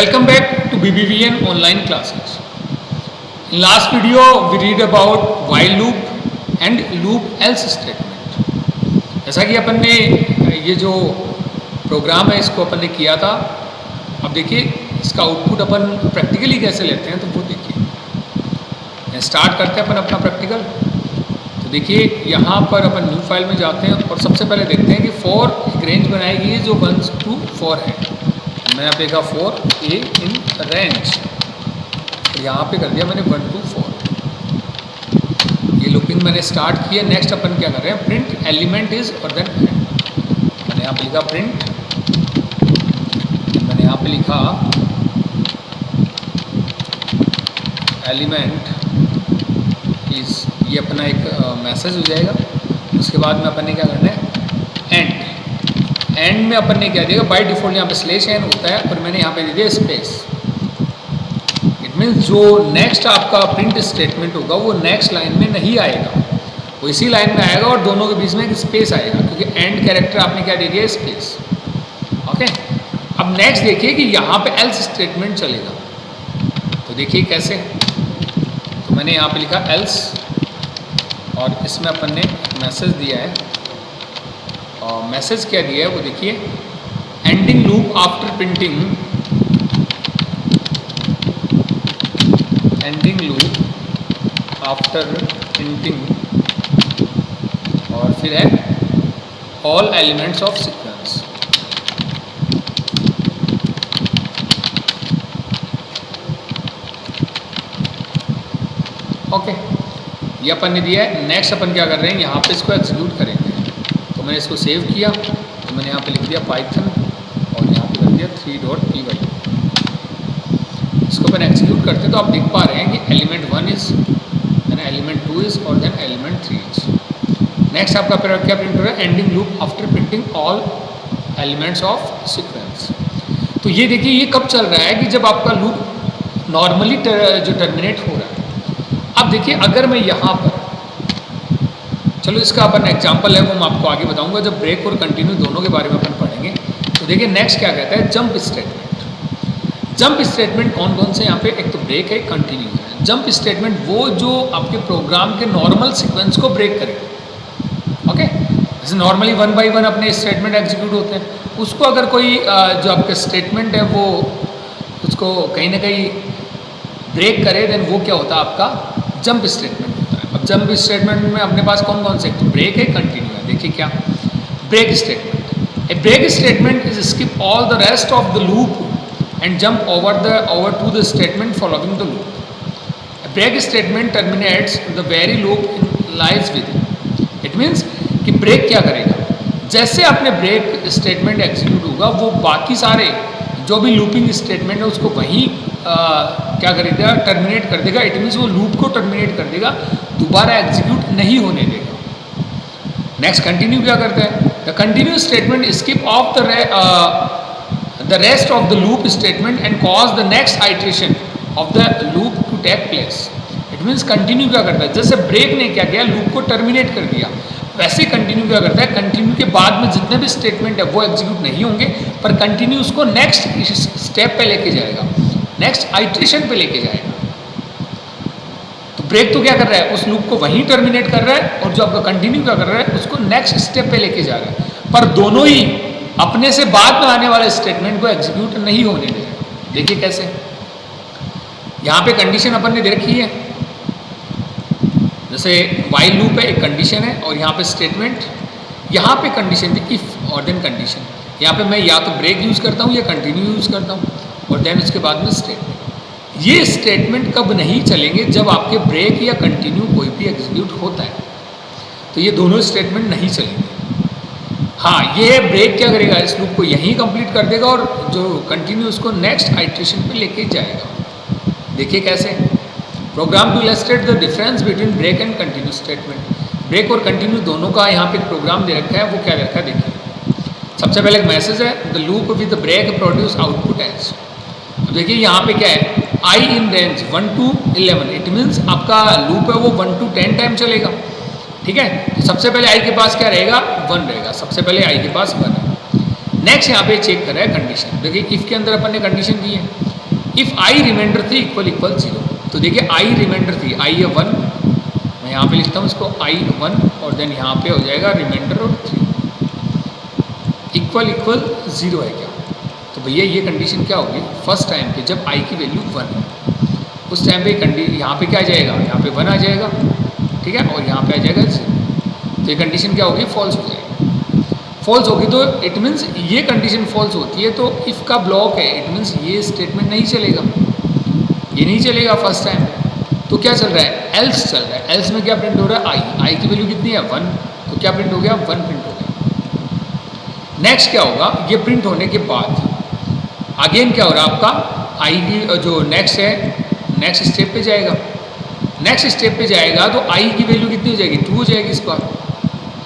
Welcome back to BBVN online classes. In last video we read about while loop and loop else statement. जैसा कि अपन ने ये जो programme है इसको अपन ने किया था, अब देखिए इसका आउटपुट अपन प्रैक्टिकली कैसे लेते हैं, तो वो देखिए। स्टार्ट करते हैं अपन अपना प्रैक्टिकल। तो देखिए यहाँ पर अपन न्यू फाइल में जाते हैं और सबसे पहले देखते हैं कि फॉर एक रेंज बनाई गई है जो 1 to 4 है। मैंने यहाँ पे लिखा फॉर ए इन रेंज, तो यहाँ पे कर दिया मैंने 1 to 4। ये लूपिंग मैंने स्टार्ट किया। नेक्स्ट अपन क्या कर रहे हैं, प्रिंट एलिमेंट इज और देन मैंने यहाँ पे लिखा प्रिंट, मैंने यहाँ पे लिखा एलिमेंट इज, ये अपना एक मैसेज हो जाएगा। उसके बाद में अपन ने क्या करना है, एंड में अपन ने क्या दिया, बाय डिफॉल्ट यहाँ पे स्लैश एन होता है और मैंने यहाँ पे दे दिया स्पेस। इट मीन्स जो नेक्स्ट आपका प्रिंट स्टेटमेंट होगा वो नेक्स्ट लाइन में नहीं आएगा, वो इसी लाइन में आएगा और दोनों के बीच में एक स्पेस आएगा, क्योंकि एंड कैरेक्टर आपने क्या दे दिया, स्पेस। ओके, अब नेक्स्ट देखिए कि यहाँ पे एल्स स्टेटमेंट चलेगा। तो देखिए कैसे, तो मैंने यहाँ पे लिखा एल्स और इसमें अपन ने मैसेज दिया है। और मैसेज क्या दिया है वो देखिए, ending loop after printing, ending loop after printing, और फिर है all elements of sequence. Okay, ये अपन ने दिया है। नेक्स्ट अपन क्या कर रहे हैं, यहाँ पे इसको एग्जीक्यूट करेंगे। तो मैंने इसको सेव किया, तो मैंने यहाँ पे लिख दिया पाइथन और यहाँ पे कर दिया 3.py। इसको अपन एग्जीक्यूट करते हैं तो आप देख पा रहे हैं कि element 1 is, then element 2 is और देन एलिमेंट 3 इज। नेक्स्ट आपका क्या प्रिंट हो रहा है, ending loop after printing all elements of sequence. तो ये देखिए ये कब चल रहा है कि जब आपका लूप नॉर्मली जो टर्मिनेट हो रहा है। अब देखिए अगर मैं यहाँ पर, चलो इसका अपन एग्जांपल है वो मैं आपको आगे बताऊंगा जब ब्रेक और कंटिन्यू दोनों के बारे में अपन पढ़ेंगे। तो देखिए नेक्स्ट क्या कहता है, जंप स्टेटमेंट। जंप स्टेटमेंट कौन कौन से यहाँ पे, एक तो ब्रेक है, कंटिन्यू है। जंप स्टेटमेंट वो जो आपके प्रोग्राम के नॉर्मल सीक्वेंस को ब्रेक करेगा। ओके, जैसे नॉर्मली 1 by 1 अपने स्टेटमेंट एग्जीक्यूट होते हैं, उसको अगर कोई जो आपका स्टेटमेंट है वो उसको कहीं ना कहीं ब्रेक करे, देन वो क्या होता है, आपका जंप स्टेटमेंट होता है। अब जंप स्टेटमेंट में अपने पास कौन कौन से, तो ब्रेक है, कंटिन्यू है। देखिए क्या, break statement, a break statement is skip all the rest of the loop and jump over to the statement following the loop. A break statement terminates the very loop lies with it. It means कि break क्या करेगा, जैसे आपने break statement execute होगा वो बाकी सारे जो भी लूपिंग स्टेटमेंट है उसको वहीं क्या कर देगा, टर्मिनेट कर देगा। इट मीन्स वो लूप को टर्मिनेट कर देगा, दोबारा एग्जीक्यूट नहीं होने देगा। नेक्स्ट कंटिन्यू क्या करता है, the continue statement skip of the rest of the loop statement and cause the next iteration of the loop to take place. It means continue क्या करता है, जैसे ब्रेक ने क्या किया, लूप को टर्मिनेट कर दिया, वैसे कंटिन्यू क्या करता है, कंटिन्यू के बाद में जितने भी स्टेटमेंट है वो एग्जीक्यूट नहीं होंगे, पर कंटिन्यू उसको नेक्स्ट स्टेप पे लेके जाएगा, नेक्स्ट आइट्रेशन पे लेके जाएगा। तो ब्रेक तो क्या कर रहा है, उस लूप को वहीं टर्मिनेट कर रहा है, और जो आपका कंटिन्यू क्या कर रहा है, उसको नेक्स्ट स्टेप पे लेके जा रहा है, पर दोनों ही अपने से बाद में आने वाले स्टेटमेंट को एग्जीक्यूट नहीं होने दे रहे। देखिए कैसे, यहाँ पे कंडीशन अपन ने दे रखी है, जैसे वाइल लूप है, एक कंडीशन है, और यहाँ पे स्टेटमेंट, यहाँ पे कंडीशन थी इफ और देन कंडीशन। यहाँ पे मैं या तो ब्रेक यूज़ करता हूँ या कंटिन्यू यूज़ करता हूँ, और देन उसके बाद में स्टेटमेंट। ये स्टेटमेंट कब नहीं चलेंगे, जब आपके ब्रेक या कंटिन्यू कोई भी एग्जीक्यूट होता है, तो ये दोनों स्टेटमेंट नहीं चलेंगे। हाँ, ये ब्रेक क्या करेगा, इस लूप को यहीं कंप्लीट कर देगा और जो कंटिन्यू उसको नेक्स्ट आइट्रेशन पे लेके जाएगा। देखिए कैसे, program to illustrate the difference between break and continue statement. Break और कंटिन्यू दोनों का यहाँ पे एक प्रोग्राम दे रखा है, वो क्या दे रखा है देखिए। सबसे पहले एक मैसेज है, the loop with break produce output as. देखिए यहाँ पे क्या है, i in range 1 to 11। It means आपका लूप है वो 1 to 10 टाइम चलेगा। ठीक है, तो सबसे पहले आई के पास क्या रहेगा, 1 रहेगा, सबसे पहले आई के पास 1 है। नेक्स्ट यहाँ पे चेक कर रहा है कंडीशन। देखिए इफ के अंदर अपन ने कंडीशन दी है, if I reminder 3 equal equal 0। तो देखिए आई रिमाइंडर 3, आई है 1, मैं यहाँ पे लिखता हूँ इसको आई 1 और देन यहाँ पे हो जाएगा रिमाइंडर और 3 इक्वल इक्वल 0 है क्या। तो भैया ये कंडीशन क्या होगी, फर्स्ट टाइम पे जब आई की वैल्यू 1 है उस टाइम पे यहाँ पे क्या आ जाएगा, यहाँ पे 1 आ जाएगा, ठीक है, और यहाँ पे आ जाएगा 0। तो ये कंडीशन क्या होगी, फॉल्स हो जाएगी। फॉल्स होगी तो इट मीन्स ये कंडीशन फॉल्स होती है तो इफ़ का ब्लॉक है, इट मीन्स ये स्टेटमेंट नहीं चलेगा, ये नहीं चलेगा फर्स्ट टाइम। तो क्या चल रहा है, एल्स चल रहा है। एल्स में क्या प्रिंट हो रहा है, आई की वैल्यू कितनी है 1, तो क्या प्रिंट हो गया, 1 प्रिंट हो गया। नेक्स्ट क्या होगा, ये प्रिंट होने के बाद अगेन क्या हो रहा है आपका, आई की जो नेक्स्ट है, नेक्स्ट स्टेप पे जाएगा। नेक्स्ट स्टेप पे जाएगा तो आई की वैल्यू कितनी हो जाएगी, 2 हो जाएगी इस बार।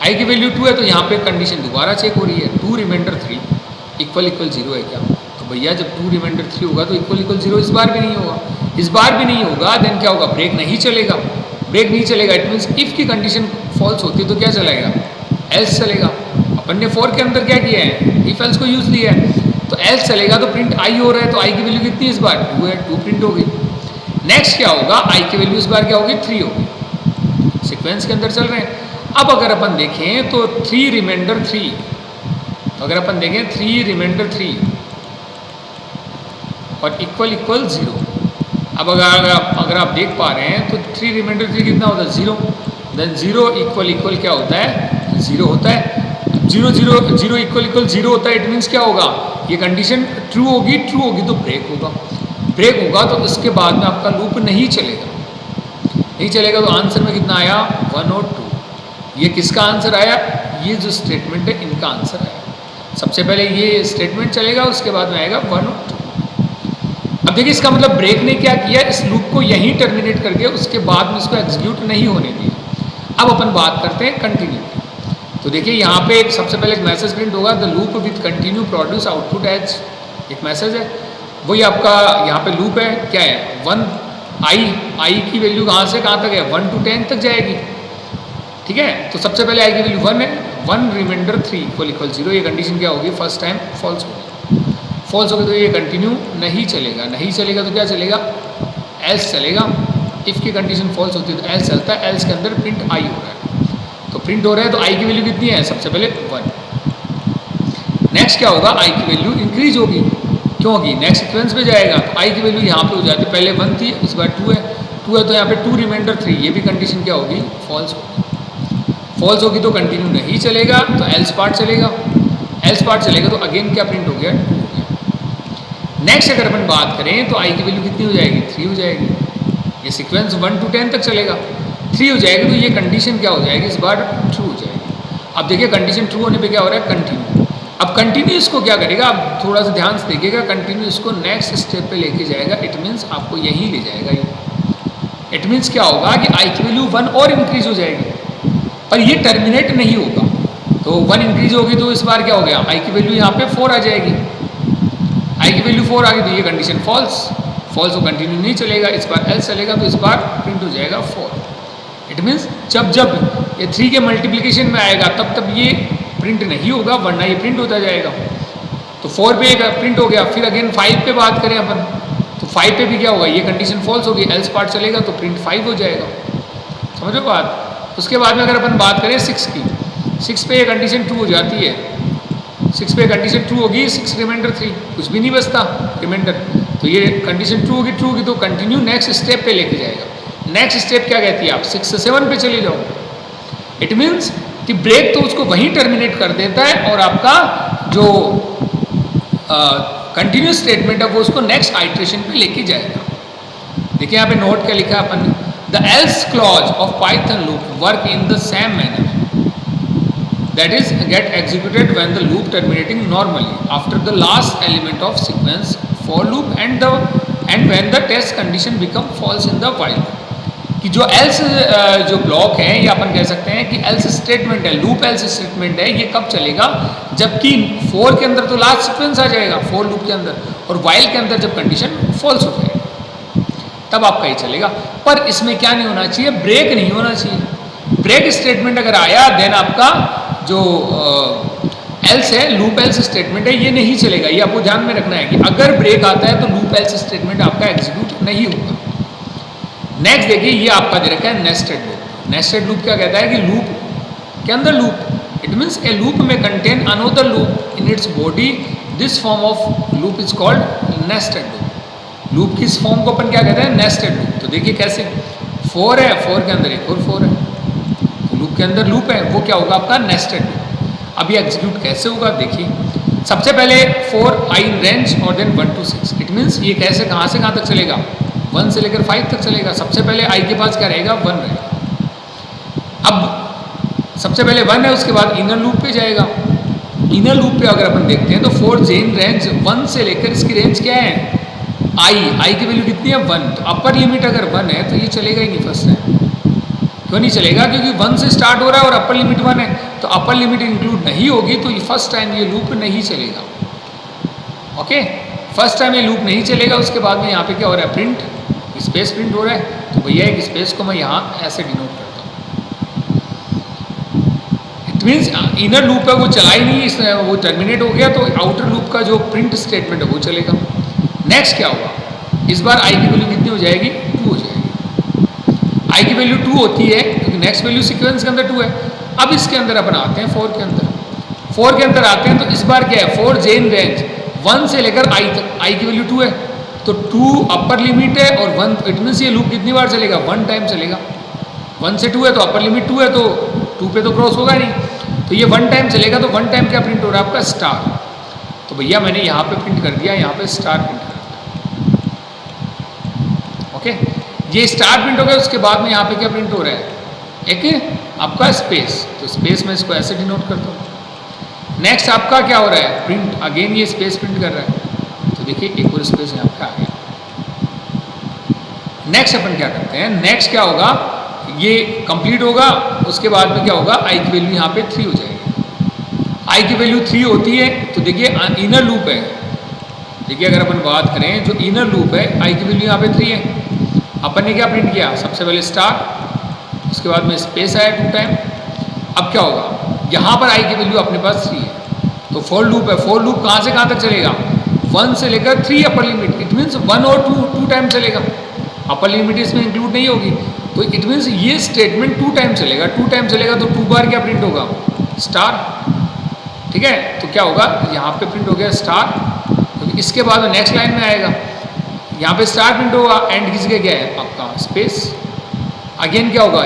आई की वैल्यू 2 है तो यहाँ पे कंडीशन दोबारा चेक हो रही है, 2 रिमाइंडर 3 इक्वल इक्वल 0 है क्या। तो भैया जब 2 रिमाइंडर 3 होगा तो इक्वल इक्वल 0 इस बार भी नहीं होगा, इस बार भी नहीं होगा, देन क्या होगा, ब्रेक नहीं चलेगा। ब्रेक नहीं चलेगा इट मीन्स इफ़ की कंडीशन फॉल्स होती है तो क्या चलेगा, एल्स चलेगा। अपन ने 4 के अंदर क्या किया है, इफ एल्स को यूज़ लिया है, तो एल्स चलेगा तो प्रिंट आई हो रहा है, तो आई की वैल्यू कितनी है इस बार, 2 है, 2 प्रिंट होगी। नेक्स्ट क्या होगा, आई की वैल्यू इस बार क्या होगी, 3 होगी। सीक्वेंस के अंदर चल रहे हैं। अब अगर अपन देखें तो 3 रिमाइंडर 3, तो अगर अपन देखें 3 रिमाइंडर 3 और इक्वल इक्वल 0। अब अगर आप देख पा रहे हैं तो 3 रिमाइंडर 3 कितना होता है, 0, देन 0 इक्वल इक्वल क्या होता है, 0 होता है। 0 0 0 इक्वल इक्वल 0 होता है, इट मीन्स क्या होगा, ये कंडीशन ट्रू होगी तो ब्रेक होगा। ब्रेक होगा तो इसके बाद में आपका लूप नहीं चलेगा, नहीं चलेगा। तो आंसर में कितना आया, 1 और 2। ये किसका आंसर आया, ये जो स्टेटमेंट है इनका आंसर आया। सबसे पहले ये स्टेटमेंट चलेगा, उसके बाद में आएगा 1 और 2। अब देखिए इसका मतलब ब्रेक ने क्या किया, इस लूप को यहीं टर्मिनेट करके उसके बाद में इसको एग्जीक्यूट नहीं होने दिया। अब अपन बात करते हैं कंटिन्यू की। तो देखिए यहाँ पे एक सबसे पहले एक मैसेज प्रिंट होगा, the loop with continue produce output as, एक मैसेज है, वही आपका यहाँ पे लूप है, क्या है 1, आई की वैल्यू कहाँ से कहाँ तक है, 1 to 10 तक जाएगी, ठीक है। तो सबसे पहले आई की वैल्यू 1 है, 1 रिमाइंडर 3 इक्वल इक्वल 0। ये कंडीशन क्या होगी, फर्स्ट टाइम फॉल्स होगी। फॉल्स होगी तो ये कंटिन्यू नहीं चलेगा, नहीं चलेगा तो क्या चलेगा, एल्स चलेगा। इफ़ की कंडीशन फॉल्स होती है तो एल्स चलता है, एल्स के अंदर प्रिंट आई हो रहा है, तो प्रिंट हो रहा है तो आई की वैल्यू कितनी है, सबसे पहले 1। नेक्स्ट क्या होगा, आई की वैल्यू इंक्रीज होगी, क्यों होगी, नेक्स्ट सीक्वेंस पे जाएगा तो आई की वैल्यू यहाँ पे हो जाती है, पहले 1 थी इस बार 2 है, 2 है तो यहाँ पे 2 रिमाइंडर 3, ये भी कंडीशन क्या होगी, फॉल्स होगी। फॉल्स होगी तो कंटिन्यू नहीं चलेगा तो एल्स पार्ट चलेगा, एल्स पार्ट चलेगा तो अगेन क्या प्रिंट हो गया, 2 हो गया। नेक्स्ट अगर अपन बात करें तो आई की वैल्यू कितनी हो जाएगी, 3 हो जाएगी। ये सीक्वेंस 1 to 10 तक चलेगा, 3 हो जाएगी तो ये कंडीशन क्या हो जाएगी, इस बार ट्रू हो जाएगी। अब देखिए कंडीशन ट्रू होने पे क्या हो रहा है, कंटिन्यू। अब कंटिन्यू इसको क्या करेगा, अब थोड़ा सा ध्यान से देखिएगा, कंटिन्यू इसको नेक्स्ट स्टेप पे लेके जाएगा, इट मीन्स आपको यहीं ले जाएगा ये। इट मीन्स क्या होगा कि आई की वैल्यू 1 और इंक्रीज हो जाएगी, पर ये टर्मिनेट नहीं होगा। तो 1 इंक्रीज होगी तो इस बार क्या हो गया, आई की वैल्यू यहाँ पे 4 आ जाएगी, आई की वैल्यू 4 आ गई तो ये कंडीशन फॉल्स, फॉल्स तो कंटिन्यू नहीं चलेगा, इस बार एल्स चलेगा तो इस बार प्रिंट हो जाएगा 4। इट मीन्स जब जब ये 3 के मल्टीप्लिकेशन में आएगा तब ये प्रिंट नहीं होगा, वरना ये प्रिंट होता जाएगा। तो 4 पे प्रिंट हो गया, फिर अगेन 5 पे बात करें अपन तो 5 पे भी क्या होगा, ये कंडीशन फॉल्स होगी, एल्स पार्ट चलेगा तो प्रिंट 5 हो जाएगा, समझो बात। उसके बाद में अगर अपन बात करें 6 की, 6 पे ये कंडीशन ट्रू हो जाती है, 6 पे कंडीशन ट्रू होगी, 6 रिमाइंडर 3, कुछ भी नहीं बचता रिमाइंडर, तो ये कंडीशन ट्रू होगी तो कंटिन्यू नेक्स्ट स्टेप पे लेके जाएगा। नेक्स्ट स्टेप क्या कहती है, आप 6 से 7 पे चले जाओ। इट मीन्स कि ब्रेक तो उसको वहीं टर्मिनेट कर देता है और आपका जो कंटिन्यूस स्टेटमेंट है वो उसको नेक्स्ट आइट्रेशन पे लेके जाएगा। देखिए यहाँ पे नोट क्या लिखा है अपन ने, the L's clause of Python loop work in the same manner, that is get executed when the loop terminating normally after the last element of sequence for loop and when the test condition become false in the while loop। कि जो else जो block है ये अपन कह सकते हैं कि else statement है, लूप else स्टेटमेंट है, ये कब चलेगा, जबकि for के अंदर तो लास्ट सीक्वेंस आ जाएगा for लूप के अंदर, और while के अंदर जब कंडीशन फॉल्स हो जाएगी तब आपका ही चलेगा। पर इसमें क्या नहीं होना चाहिए, ब्रेक नहीं होना चाहिए। ब्रेक स्टेटमेंट अगर आया देन आपका जो एल्स है, लूप एल्स स्टेटमेंट है, ये नहीं चलेगा। ये आपको ध्यान में रखना है कि अगर ब्रेक आता है तो लूप एल्स स्टेटमेंट आपका एग्जीक्यूट नहीं होगा। नेक्स्ट देखिए, ये आपका दे रखा है नेस्टेड लूप। नेस्टेड लूप क्या कहता है कि लूप के अंदर loop, it means a loop में contain another loop in its body. This form of loop is called nested loop. Loop की इस फॉर्म को अपन क्या कहते हैं? Nested loop. तो देखिए कैसे, 4 है, 4 के अंदर एक और 4 है, तो लूप के अंदर लूप है, वो क्या होगा आपका? Nested loop. अब ये एग्जीक्यूट कैसे होगा देखिए, सबसे पहले 4 आई इन रेंज और देन 1 to 6। इट मीन्स ये कैसे कहाँ से कहाँ तक चलेगा? 1 से लेकर 5 तक चलेगा। सबसे पहले आई के पास क्या रहेगा? 1 रहेगा। अब सबसे पहले 1 है, उसके बाद इनर लूप पे जाएगा। इनर लूप पे अगर अपन देखते हैं तो 4 जे इन रेंज 1 से लेकर इसकी रेंज क्या है? आई की वैल्यू कितनी है? 1। तो अपर लिमिट अगर 1 है तो ये चलेगा ही नहीं फर्स्ट टाइम। क्यों नहीं चलेगा? क्योंकि 1 से स्टार्ट हो रहा है और अपर लिमिट 1 है, तो अपर लिमिट इंक्लूड नहीं होगी तो ये फर्स्ट टाइम ये लूप नहीं चलेगा। ओके, फर्स्ट टाइम ये लूप नहीं चलेगा। उसके बाद में यहाँ पे क्या हो रहा है? प्रिंट, स्पेस प्रिंट हो रहा है। तो भैया एक स्पेस को मैं यहाँ ऐसे डिनोट करता हूँ। इट मीन्स इनर लूप है वो चला ही नहीं, वो टर्मिनेट हो गया, तो आउटर लूप का जो प्रिंट स्टेटमेंट है वो चलेगा। नेक्स्ट क्या होगा? इस बार आई की वैल्यू कितनी हो जाएगी? 2 हो जाएगी। आई की वैल्यू 2 होती है क्योंकि नेक्स्ट वैल्यू सीक्वेंस के अंदर 2 है। अब इसके अंदर अपन आते हैं 4 के अंदर। 4 के अंदर आते हैं तो इस बार क्या है? 4 जे इन रेंज 1 से लेकर आई तक, आई की वैल्यू 2 है, तो 2 अपर लिमिट है और 1, इट मीन्स ये लूप कितनी बार चलेगा? 1 टाइम चलेगा। 1 से 2 है तो अपर लिमिट 2 है, तो 2 पे तो क्रॉस होगा नहीं, तो ये 1 टाइम चलेगा। तो 1 टाइम क्या प्रिंट हो रहा है आपका? स्टार। तो भैया मैंने यहाँ पे प्रिंट कर दिया, यहाँ पे स्टार प्रिंट कर दिया। ओके, ये स्टार प्रिंट हो गया। उसके बाद में यहाँ पे क्या प्रिंट हो रहा है? एक आपका स्पेस, तो स्पेस में इसको ऐसे डिनोट करता हूँ। नेक्स्ट आपका क्या हो रहा है? प्रिंट, अगेन ये स्पेस प्रिंट कर रहा है, तो देखिए एक और स्पेस यहाँ पे आ गया। नेक्स्ट अपन क्या करते हैं? नेक्स्ट क्या होगा? ये कंप्लीट होगा, उसके बाद में क्या होगा? आई की वैल्यू यहाँ पे 3 हो जाएगी। आई की वैल्यू 3 होती है तो देखिए इनर लूप है। देखिए अगर अपन बात करें जो इनर लूप है, आई की वैल्यू यहाँ पे 3 है। अपन ने क्या प्रिंट किया? सबसे पहले स्टार, उसके बाद में स्पेस आया 2 टाइम। अब क्या होगा? यहाँ पर आई की वैल्यू अपने पास 3 है, तो 4 लूप है। 4 लूप कहाँ से कहाँ तक चलेगा? 1 से लेकर 3 अपर लिमिट, इट मीन्स 1 और 2 टाइम चलेगा। अपर लिमिट इसमें इंक्लूड नहीं होगी, तो इट मीन्स ये स्टेटमेंट 2 टाइम चलेगा। 2 टाइम चलेगा तो 2 बार क्या प्रिंट होगा? स्टार। ठीक है, तो क्या होगा? यहाँ पे प्रिंट हो गया स्टार, तो इसके बाद नेक्स्ट लाइन में आएगा, यहाँ पे स्टार प्रिंट होगा, एंड किसी का क्या है? आपका स्पेस। अगेन क्या होगा?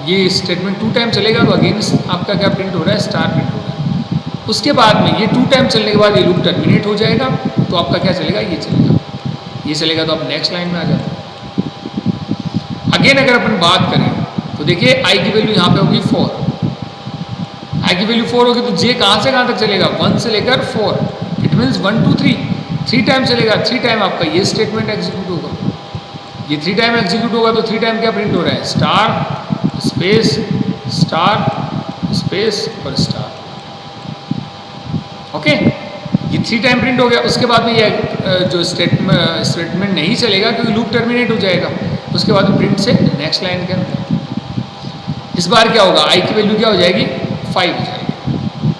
ये स्टेटमेंट 2 टाइम चलेगा, तो अगेन आपका क्या प्रिंट हो रहा है? स्टार प्रिंट हो रहा है। उसके बाद में ये 2 टाइम चलने के बाद ये लूप टर्मिनेट हो जाएगा, तो आपका क्या चलेगा? ये चलेगा। ये चलेगा तो आप नेक्स्ट लाइन में आ जाते हैं। अगेन अगर अपन बात करें तो देखिए आई की वैल्यू यहाँ पे होगी 4। आई की वैल्यू 4 होगी तो जे कहाँ से कहाँ तक चलेगा? 1 से लेकर 4, इट मीन्स 1 2 3 टाइम चलेगा। 3 टाइम आपका ये स्टेटमेंट एग्जीक्यूट होगा। ये 3 टाइम एग्जीक्यूट होगा तो 3 टाइम क्या प्रिंट हो रहा है? स्टार स्पेस स्टार स्पेस और स्टार। ओके, ये 3 टाइम प्रिंट हो गया। उसके बाद में ये जो स्टेटमेंट नहीं चलेगा क्योंकि लूप टर्मिनेट हो जाएगा। उसके बाद में प्रिंट से नेक्स्ट लाइन के अंदर इस बार क्या होगा? आई की वैल्यू क्या हो जाएगी? 5 हो जाएगी।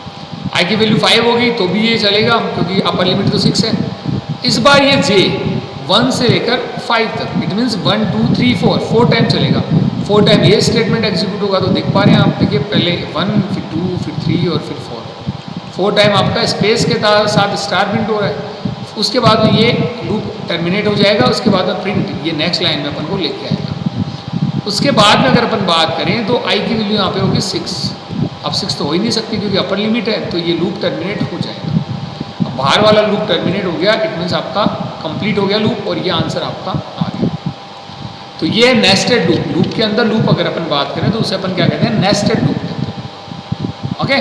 आई की वैल्यू 5 होगी तो भी ये चलेगा क्योंकि अपर लिमिट तो 6 है। इस बार ये जे 1 से लेकर 5 तक, इट मीन्स 1 2 3 4 टाइम चलेगा। 4 टाइम ये स्टेटमेंट एग्जीक्यूट होगा। तो देख पा रहे हैं आप, देखिए पहले 1 फिर 2 फिर 3 और फिर 4 टाइम आपका स्पेस के साथ स्टार प्रिंट हो रहा है। उसके बाद में ये लूप टर्मिनेट हो जाएगा। उसके बाद में प्रिंट ये नेक्स्ट लाइन में अपन को लेके आएगा। उसके बाद में अगर अपन बात करें तो आई की वैल्यू यहाँ पे होगी 6। अब 6 तो हो ही नहीं सकती क्योंकि अपर लिमिट है, तो ये लूप टर्मिनेट हो जाएगा। अब बाहर वाला लूप टर्मिनेट हो गया, इट मीन्स आपका कंप्लीट हो गया लूप और ये आंसर आपका आ गया। तो ये है नेस्टेड लूप। लूप के अंदर लूप अगर अपन बात करें तो उसे अपन क्या कहते हैं? नेस्टेड लूप कहते हैं। Okay,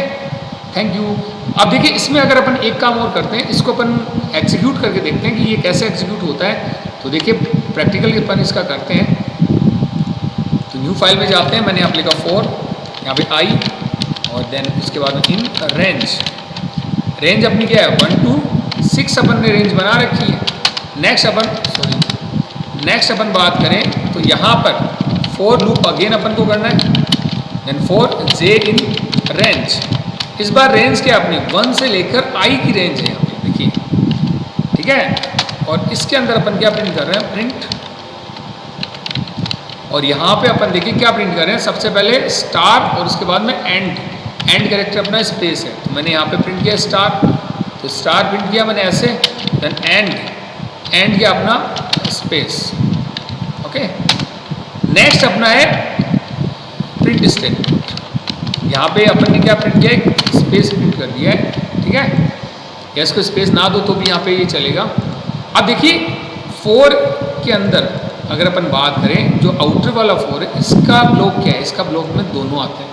thank you. अब देखिए इसमें अगर अपन एक काम और करते हैं, इसको अपन एग्जीक्यूट करके देखते हैं कि ये कैसे एग्जीक्यूट होता है। तो देखिए प्रैक्टिकली अपन इसका करते हैं। तो न्यू फाइल में जाते हैं, मैंने यहाँ पे लिखा 4, यहाँ पे आई और देन उसके बाद इन रेंज अपनी क्या है? 1 to 6 अपन ने रेंज बना रखी है। नेक्स्ट अपन बात करें तो यहाँ पर 4 लूप अगेन अपन को करना है। देन 4 जे इन रेंज, इस बार रेंज क्या अपनी 1 से लेकर i की रेंज है यहाँ पे, देखिए, ठीक है। और इसके अंदर अपन क्या प्रिंट कर रहे हैं, प्रिंट, और यहाँ पे अपन देखिए क्या प्रिंट कर रहे हैं, सबसे पहले स्टार और उसके बाद में एंड कैरेक्टर अपना स्पेस है, तो मैंने यहाँ पे प्रिंट किया स्टार, तो स्टार प्रिंट किया मैंने ऐसे, देन एंड किया अपना स्पेस, ओके। नेक्स्ट अपना है प्रिंट स्टेटमेंट, यहाँ पे अपन ने क्या प्रिंट किया है, स्पेस प्रिंट कर दिया है, ठीक है। या इसको स्पेस ना दो तो भी यहाँ पे ये चलेगा। अब देखिए 4 के अंदर अगर अपन बात करें, जो आउटर वाला 4 है, इसका ब्लॉक क्या है, इसका ब्लॉक में दोनों आते हैं,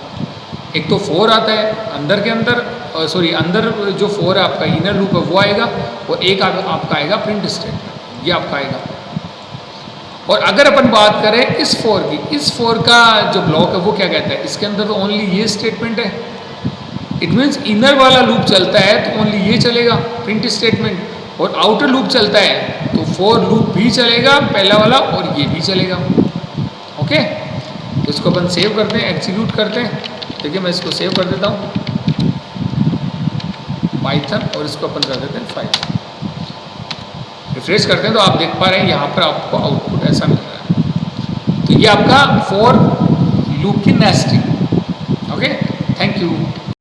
एक तो 4 आता है अंदर के अंदर, सॉरी अंदर जो 4 है आपका इनर लूप है वो आएगा, और एक आपका आएगा प्रिंट स्टेटमेंट, ये आपका आएगा। और अगर अपन बात करें इस 4 की, इस 4 का जो ब्लॉक है वो क्या कहता है, इसके अंदर तो ओनली ये स्टेटमेंट है, इट मीन्स इनर वाला लूप चलता है तो ओनली ये चलेगा प्रिंट स्टेटमेंट, और आउटर लूप चलता है तो 4 लूप भी चलेगा पहला वाला और ये भी चलेगा, ओके। तो इसको अपन सेव करते हैं, एग्जीक्यूट करते हैं, देखिए मैं इसको सेव कर देता हूँ पाइथन, और इसको अपन कर देते हैं 5, रिफ्रेश करते हैं तो आप देख पा रहे हैं यहाँ पर आपको आउटपुट ऐसा मिल रहा है। तो ये आपका 4 लूप की नेस्टिंग, ओके। Thank you.